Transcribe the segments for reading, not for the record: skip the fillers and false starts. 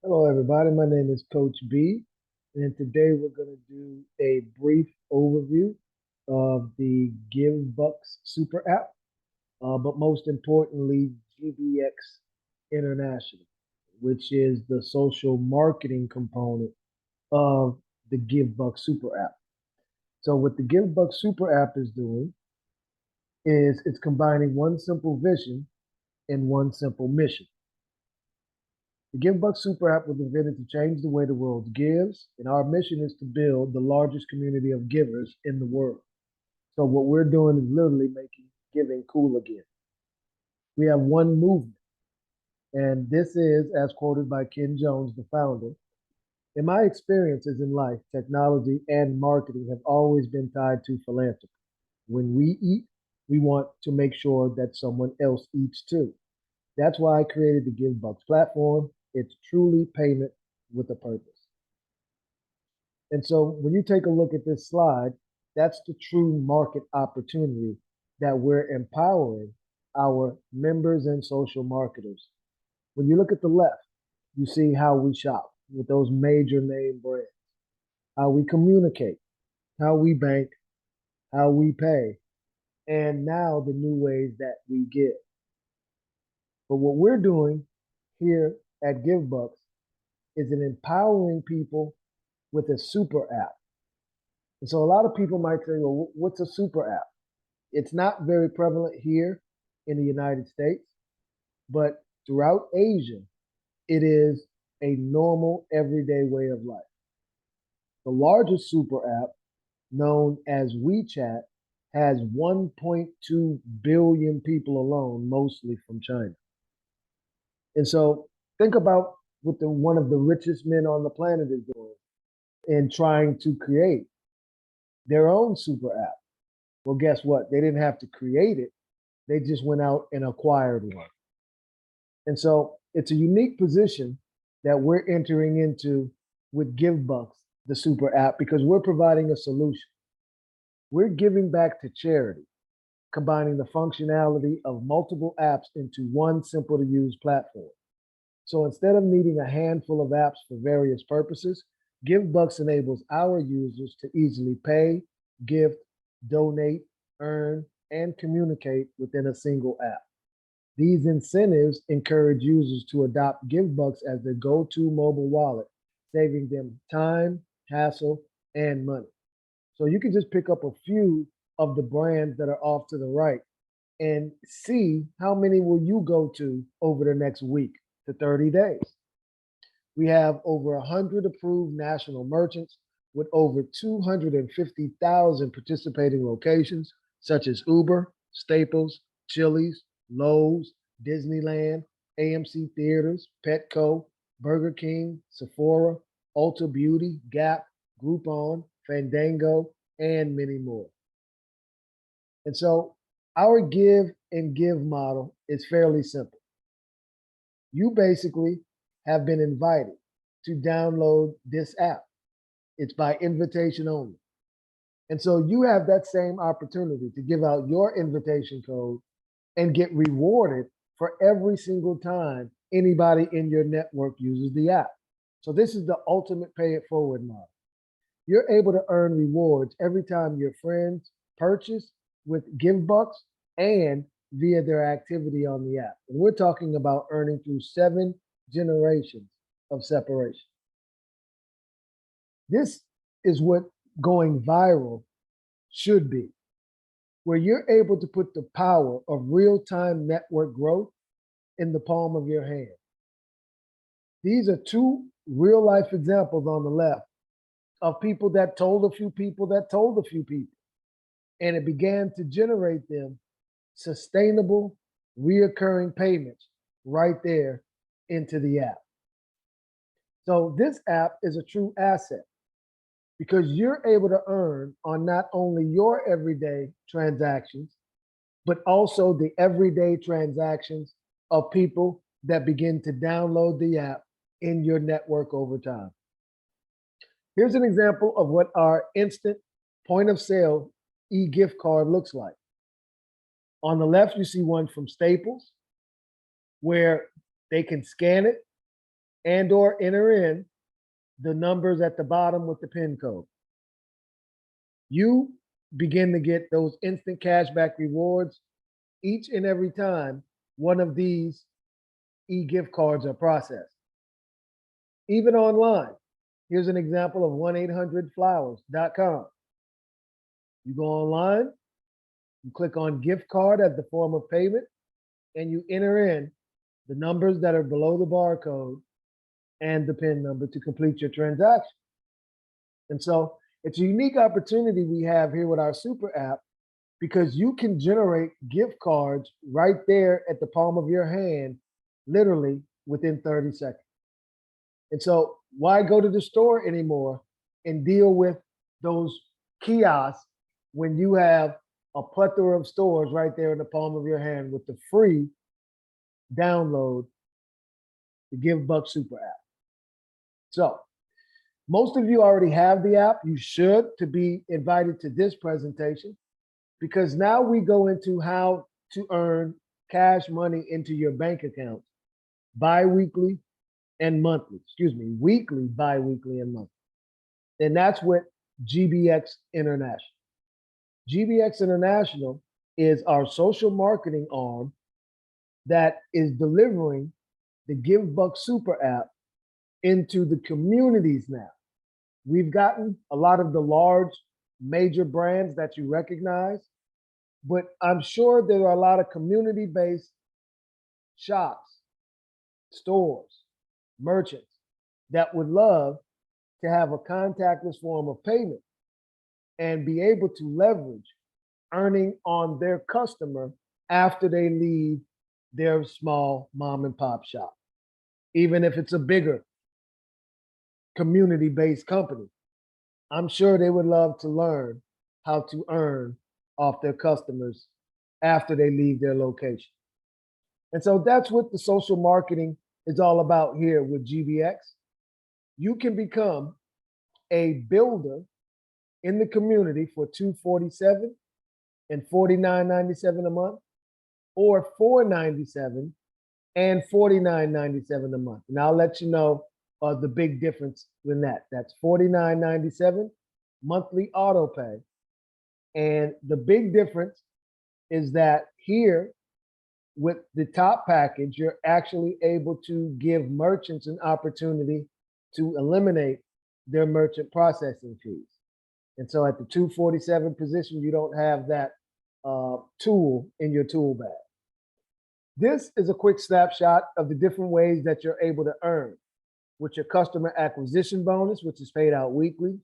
Hello, everybody. My name is Coach B, and today we're going to do a brief overview of the Givbux super app, but most importantly, GBX International, which is the social marketing component of the Givebux super app. So, what the Givebux super app is doing is it's combining one simple vision and one simple mission. The Givebux super app was invented to change the way the world gives, and our mission is to build the largest community of givers in the world. So what we're doing is literally making giving cool again. We have one movement, and this is, as quoted by Ken Jones, the founder. In my experiences in life, technology and marketing have always been tied to philanthropy. When we eat, we want to make sure that someone else eats too. That's why I created the Givebux platform. It's truly payment with a purpose. And so when you take a look at this slide, that's the true market opportunity that we're empowering our members and social marketers. When you look at the left, you see how we shop with those major name brands, how we communicate, how we bank, how we pay, and now the new ways that we give. But what we're doing here at Givebux is in empowering people with a super app. And so a lot of people might say, well, what's a super app? It's not very prevalent here in the United States, but throughout Asia, it is a normal everyday way of life. The largest super app, known as WeChat, has 1.2 billion people alone, mostly from China. And so think about what one of the richest men on the planet is doing in trying to create their own super app. Well, guess what? They didn't have to create it. They just went out and acquired one. And so it's a unique position that we're entering into with Givebux, the super app, because we're providing a solution. We're giving back to charity, combining the functionality of multiple apps into one simple to use platform. So instead of needing a handful of apps for various purposes, Givebux enables our users to easily pay, gift, donate, earn, and communicate within a single app. These incentives encourage users to adopt Givebux as their go-to mobile wallet, saving them time, hassle, and money. So you can just pick up a few of the brands that are off to the right and see how many will you go to over the next week to 30 days. We have over 100 approved national merchants with over 250,000 participating locations, such as Uber, Staples, Chili's, Lowe's, Disneyland, AMC Theaters, Petco, Burger King, Sephora, Ulta Beauty, Gap, Groupon, Fandango, and many more. And so our give and give model is fairly simple. You basically have been invited to download this app. It's by invitation only. And so you have that same opportunity to give out your invitation code and get rewarded for every single time anybody in your network uses the app. So this is the ultimate pay it forward model. You're able to earn rewards every time your friends purchase with Givebux and via their activity on the app. And we're talking about earning through 7 generations of separation. This is what going viral should be, where you're able to put the power of real-time network growth in the palm of your hand. These are 2 real-life examples on the left of people that told a few people that told a few people. And it began to generate them sustainable, reoccurring payments right there into the app. So this app is a true asset because you're able to earn on not only your everyday transactions, but also the everyday transactions of people that begin to download the app in your network over time. Here's an example of what our instant point of sale e-gift card looks like. On the left, you see one from Staples where they can scan it and or enter in the numbers at the bottom with the PIN code. You begin to get those instant cashback rewards each and every time one of these e-gift cards are processed. Even online, here's an example of 1-800-Flowers.com. You go online, you click on gift card as the form of payment, and you enter in the numbers that are below the barcode and the PIN number to complete your transaction. And so it's a unique opportunity we have here with our super app, because you can generate gift cards right there at the palm of your hand, literally within 30 seconds. And so why go to the store anymore and deal with those kiosks when you have a plethora of stores right there in the palm of your hand with the free download, the Givbux super app. So most of you already have the app. You should to be invited to this presentation, because now we go into how to earn cash money into your bank account bi-weekly and monthly, weekly, bi-weekly, and monthly. And that's with GBX International. GBX International is our social marketing arm that is delivering the Givbux super app into the communities now. We've gotten a lot of the large major brands that you recognize, but I'm sure there are a lot of community-based shops, stores, merchants that would love to have a contactless form of payment and be able to leverage earning on their customer after they leave their small mom and pop shop, even if it's a bigger community-based company. I'm sure they would love to learn how to earn off their customers after they leave their location. And so that's what the social marketing is all about here with GBX. You can become a builder in the community for $247 and $49.97 a month, or $497 and $49.97 a month. And I'll let you know the big difference in that. That's $49.97 monthly auto pay. And the big difference is that here with the top package, you're actually able to give merchants an opportunity to eliminate their merchant processing fees. And so at the $247 position, you don't have that tool in your tool bag. This is a quick snapshot of the different ways that you're able to earn, with your customer acquisition bonus, which is paid out weekly,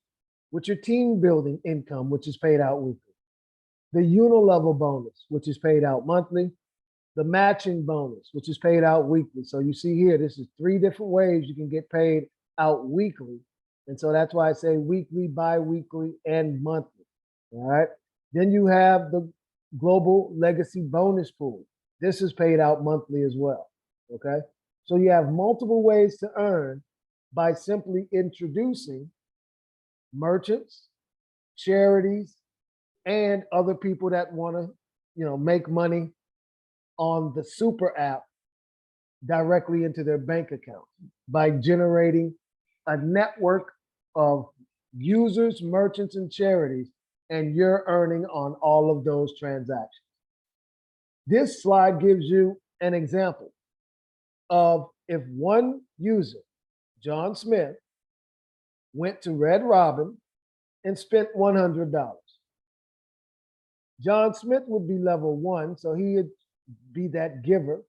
with your team building income, which is paid out weekly, the unilevel bonus, which is paid out monthly, the matching bonus, which is paid out weekly. So you see here, this is 3 different ways you can get paid out weekly. And so that's why I say weekly, bi-weekly, and monthly, all right? Then you have the global legacy bonus pool. This is paid out monthly as well, okay? So you have multiple ways to earn by simply introducing merchants, charities, and other people that want to, make money on the super app directly into their bank account by generating a network of users, merchants, and charities, and you're earning on all of those transactions. This slide gives you an example of if one user, John Smith, went to Red Robin and spent $100. John Smith would be level 1, so he would be that giver.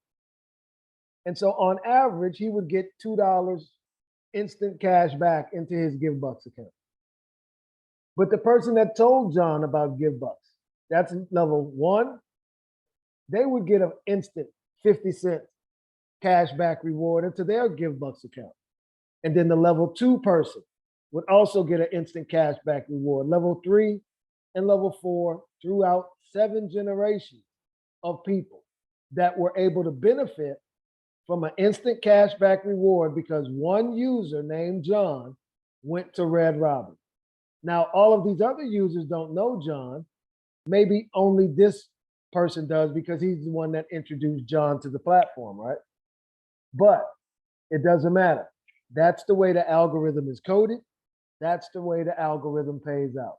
And so on average, he would get $2 instant cash back into his Givbux account. But the person that told John about Givbux, that's level 1, they would get an instant 50-cent cash back reward into their Givbux account. And then the level 2 person would also get an instant cash back reward. Level 3 and level 4 throughout 7 generations of people that were able to benefit from an instant cash back reward because one user named John went to Red Robin. Now, all of these other users don't know John. Maybe only this person does because he's the one that introduced John to the platform, right? But it doesn't matter. That's the way the algorithm is coded. That's the way the algorithm pays out.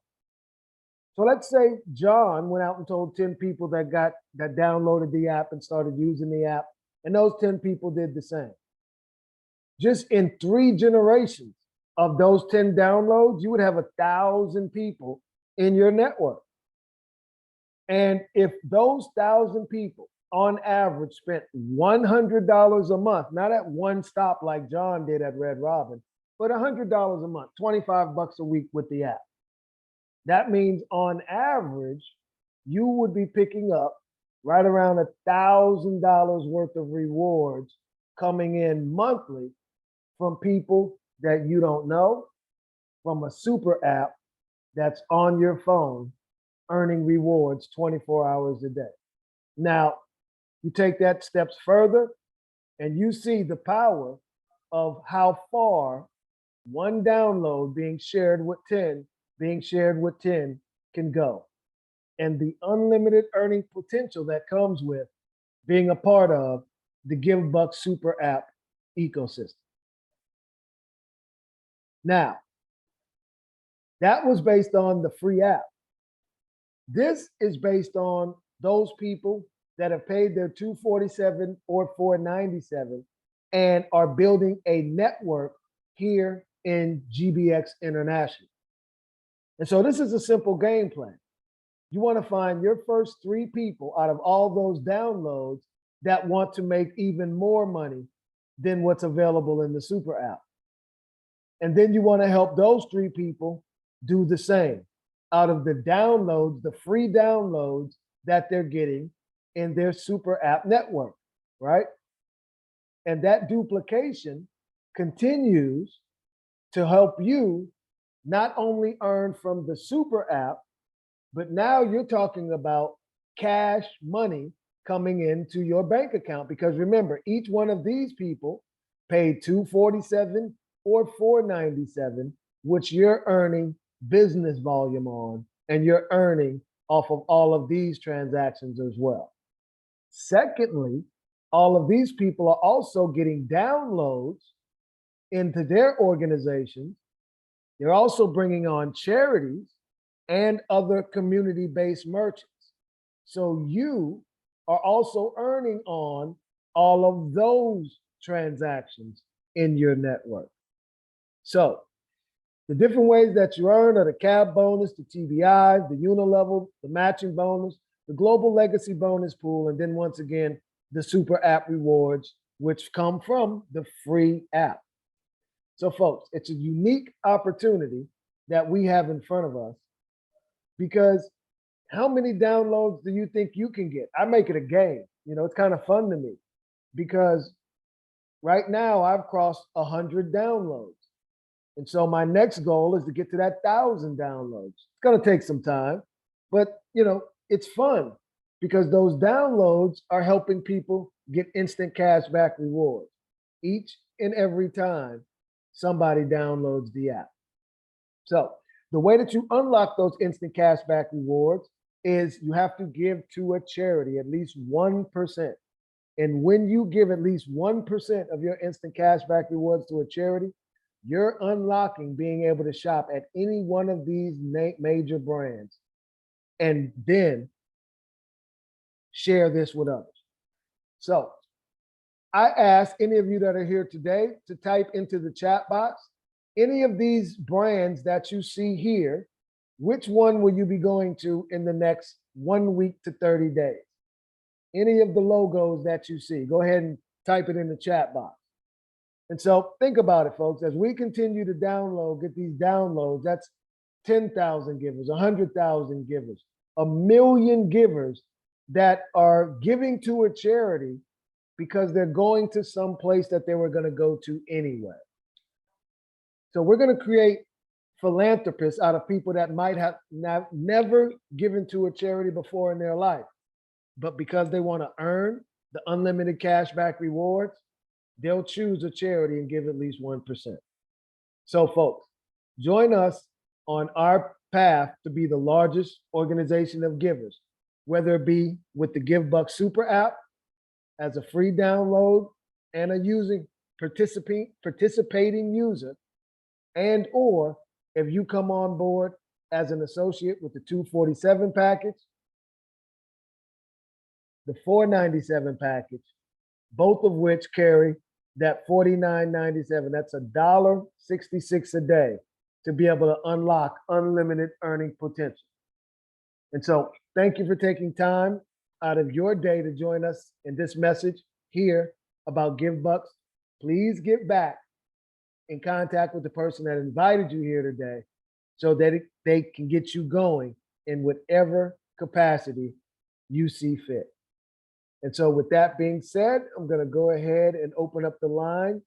So let's say John went out and told 10 people that downloaded the app and started using the app, and those 10 people did the same. Just in 3 generations of those 10 downloads, you would have 1,000 people in your network. And if those 1,000 people on average spent $100 a month, not at one stop like John did at Red Robin, but $100 a month, 25 bucks a week with the app. That means on average, you would be picking up right around $1,000 worth of rewards coming in monthly from people that you don't know, from a super app that's on your phone, earning rewards 24 hours a day. Now, you take that steps further and you see the power of how far one download being shared with 10 can go, and the unlimited earning potential that comes with being a part of the Givbux super app ecosystem. Now, that was based on the free app. This is based on those people that have paid their $247 or $497 and are building a network here in GBX International. And so this is a simple game plan. You want to find your first 3 people out of all those downloads that want to make even more money than what's available in the super app. And then you want to help those 3 people do the same out of the downloads, the free downloads that they're getting in their super app network, right? And that duplication continues to help you not only earn from the super app, but now you're talking about cash money coming into your bank account. Because remember, each one of these people paid $247 or $497, which you're earning business volume on, and you're earning off of all of these transactions as well. Secondly, all of these people are also getting downloads into their organizations. They're also bringing on charities and other community-based merchants. So you are also earning on all of those transactions in your network. So the different ways that you earn are the cab bonus, the TBIs, the unilevel, the matching bonus, the global legacy bonus pool, and then once again, the super app rewards, which come from the free app. So folks, it's a unique opportunity that we have in front of us, because how many downloads do you think you can get? I make it a game. You know, it's kind of fun to me because right now I've crossed 100 downloads. And so my next goal is to get to that 1,000 downloads. It's going to take some time, but you know, it's fun because those downloads are helping people get instant cash back rewards each and every time somebody downloads the app. So the way that you unlock those instant cash back rewards is you have to give to a charity at least 1%. And when you give at least 1% of your instant cash back rewards to a charity, you're unlocking being able to shop at any one of these major brands and then share this with others. So I ask any of you that are here today to type into the chat box any of these brands that you see here. Which one will you be going to in the next 1 week to 30 days? Any of the logos that you see, go ahead and type it in the chat box. And so think about it, folks. As we continue to get these downloads, that's 10,000 givers, 100,000 givers, 1 million givers that are giving to a charity because they're going to some place that they were going to go to anyway. So we're going to create philanthropists out of people that might have never given to a charity before in their life, but because they want to earn the unlimited cashback rewards, they'll choose a charity and give at least 1%. So folks, join us on our path to be the largest organization of givers, whether it be with the Givbux super app as a free download and participating user, and or if you come on board as an associate with the 247 package, the 497 package, both of which carry that $49.97. That's $1.66 a day to be able to unlock unlimited earning potential. And so thank you for taking time out of your day to join us in this message here about Givbux. Please get back in contact with the person that invited you here today so that they can get you going in whatever capacity you see fit. And so with that being said, I'm going to go ahead and open up the line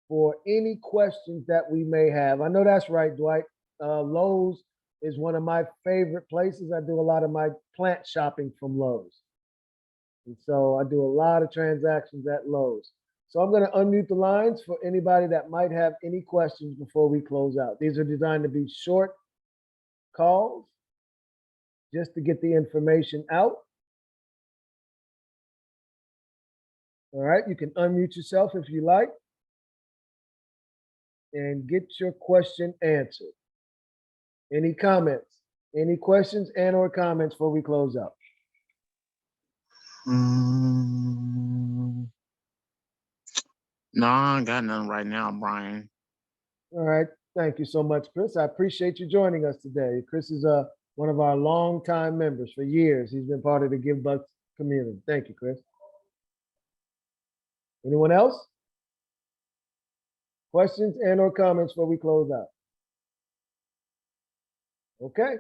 for any questions that we may have. I know that's right, Dwight. Lowe's is one of my favorite places. I do a lot of my plant shopping from Lowe's. And so I do a lot of transactions at Lowe's. So I'm going to unmute the lines for anybody that might have any questions before we close out. These are designed to be short calls just to get the information out. All right, you can unmute yourself if you like and get your question answered. Any comments? Any questions and or comments before we close out? No, I ain't got nothing right now, Brian. All right, thank you so much, Chris. I appreciate you joining us today. Chris is one of our longtime members for years. He's been part of the Givbux community. Thank you, Chris. Anyone else? Questions and or comments before we close out? Okay, I'm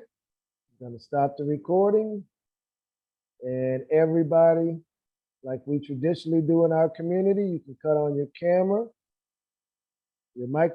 gonna stop the recording. And everybody, like we traditionally do in our community, you can cut on your camera, your microphone.